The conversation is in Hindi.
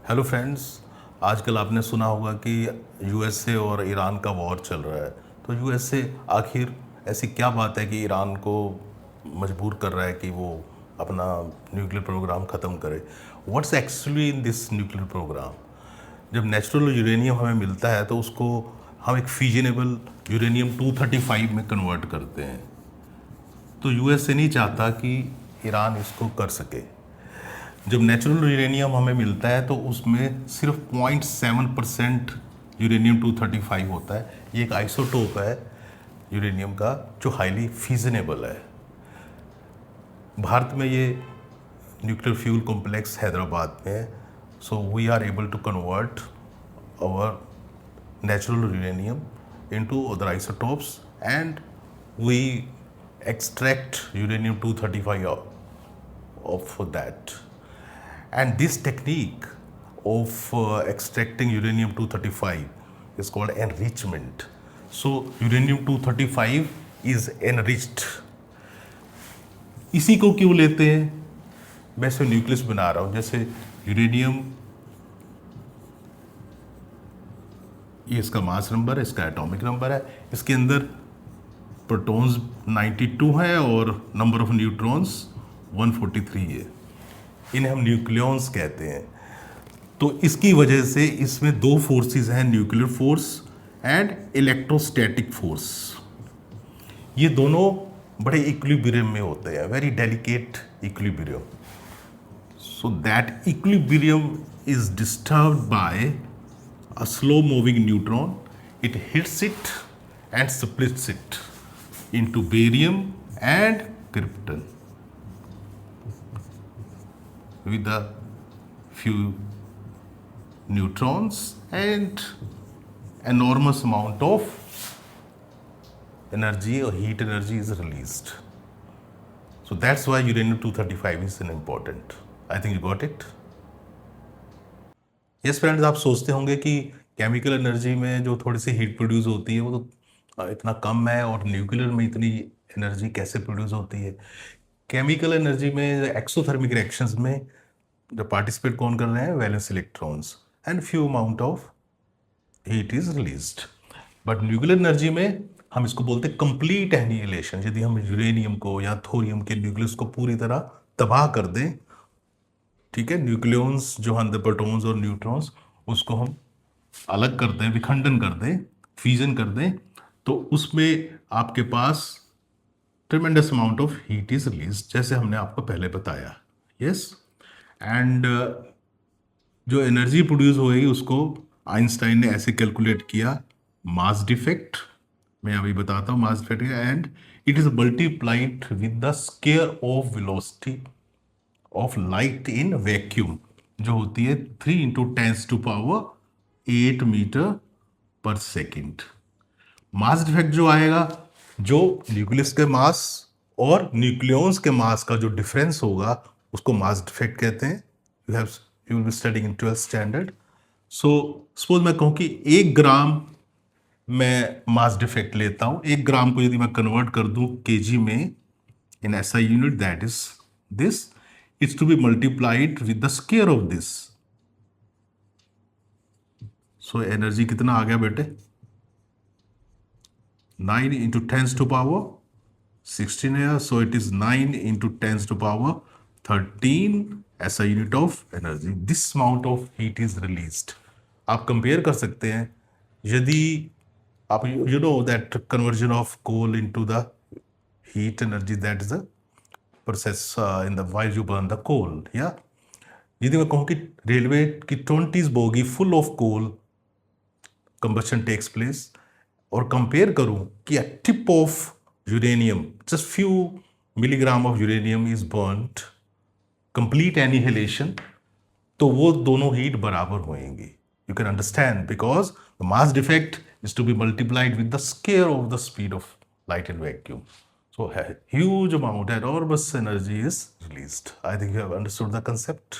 Hello friends. आजकल आपने सुना होगा कि यूएसए और ईरान का वॉर चल रहा है। तो यूएसए आखिर ऐसी क्या बात है कि ईरान को मजबूर कर रहा है कि वो अपना न्यूक्लियर प्रोग्राम ख़त्म करे। What's actually in this nuclear program? जब नेचुरल यूरेनियम हमें मिलता है तो उसको हम एक फिजनेबल यूरेनियम 235 में कन्वर्ट करते हैं। तो यूएसए नहीं चाहता कि ईरान इसको कर सके। जब नेचुरल यूरेनियम हमें मिलता है तो उसमें सिर्फ 0.7% यूरेनियम 235 होता है। ये एक आइसोटोप है यूरेनियम का जो हाईली फिजनेबल है। भारत में ये न्यूक्लियर फ्यूल कॉम्प्लेक्स हैदराबाद में है। So we are able to convert our natural uranium into other isotopes and we extract uranium 235 of that. And this technique of extracting uranium 235 is called enrichment. So uranium 235 is enriched. इसी को क्यों लेते हैं? मैं इसमें न्यूक्लियस बना रहा हूँ। जैसे यूरेनियम, ये इसका मास नंबर है, इसका एटॉमिक नंबर है, इसके अंदर प्रोटॉन्स 92 है और नंबर ऑफ न्यूट्रॉन्स 143 है। इन्हें हम न्यूक्लियॉन्स कहते हैं। तो इसकी वजह से इसमें दो फोर्सेस हैं, nuclear force and electrostatic force. ये दोनों बड़े इक्विलिब्रियम में होते हैं, very delicate equilibrium. So that equilibrium is disturbed by a slow moving neutron. It hits it and splits it into barium and krypton with a few neutrons, and enormous amount of energy or heat energy is released. So that's why uranium 235 is an important. I think you got it. Yes friends, आप सोचते होंगे कि केमिकल एनर्जी में जो थोड़ी सी हीट प्रोड्यूस होती है वो तो इतना कम है, और न्यूक्लियर में इतनी एनर्जी कैसे प्रोड्यूस होती है? केमिकल एनर्जी में एक्सोथर्मिक रिएक्शंस में जो पार्टिसिपेट कौन कर रहे हैं? Valence electrons, and few amount of heat is released. But nuclear energy में हम इसको बोलते हैं कंप्लीट एनिहिलेशन। यदि हम यूरेनियम को या थोरियम के न्यूक्लियस को पूरी तरह तबाह कर दें, ठीक है, न्यूक्लियॉन्स जो अंदर प्रोटॉन्स और न्यूट्रॉन्स, उसको हम अलग कर दें, विखंडन कर दें, फ्यूजन कर दें, तो उसमें आपके पास tremendous amount of heat is release, जैसे हमने आपको पहले बताया। यस, एंड जो एनर्जी प्रोड्यूस होगी उसको आइंस्टाइन ने ऐसे कैलकुलेट किया, मास डिफेक्ट, मैं अभी बताता हूँ mass defect, and it is multiplied with the square of velocity of light in vacuum, जो होती है 3 × 10⁸ मीटर पर सेकेंड। मास डिफेक्ट जो आएगा, जो न्यूक्लियस के मास और न्यूक्लियॉन्स के मास का जो डिफरेंस होगा, उसको मास डिफेक्ट कहते हैं। You will be studying in 12th standard. So suppose मैं कहूँ कि 1 ग्राम मैं मास डिफेक्ट लेता हूँ। 1 ग्राम को यदि मैं कन्वर्ट कर दूँ केजी में इन SI unit, that is this, it's to be multiplied with the square of this. So energy कितना आ गया बेटे? 9 × 10⁻16 है, so it is 9 × 10⁻13 SI unit of energy. This amount of heat is released. आप कंपेयर कर सकते हैं, यदि आप you know that conversion of coal into the heat energy, that is the process in the while you burn the coal. Yeah, यदि मैं कहूँ कि रेलवे की 20 bogie full of coal combustion takes place, और कंपेयर करूँ कि tip of uranium, just few milligram of uranium is burned, complete annihilation, तो वो दोनों हीट बराबर होंगी। You can understand, because the mass defect is to be multiplied with the square of the speed of light in vacuum. So a huge amount, enormous energy is released. I think you have understood the concept.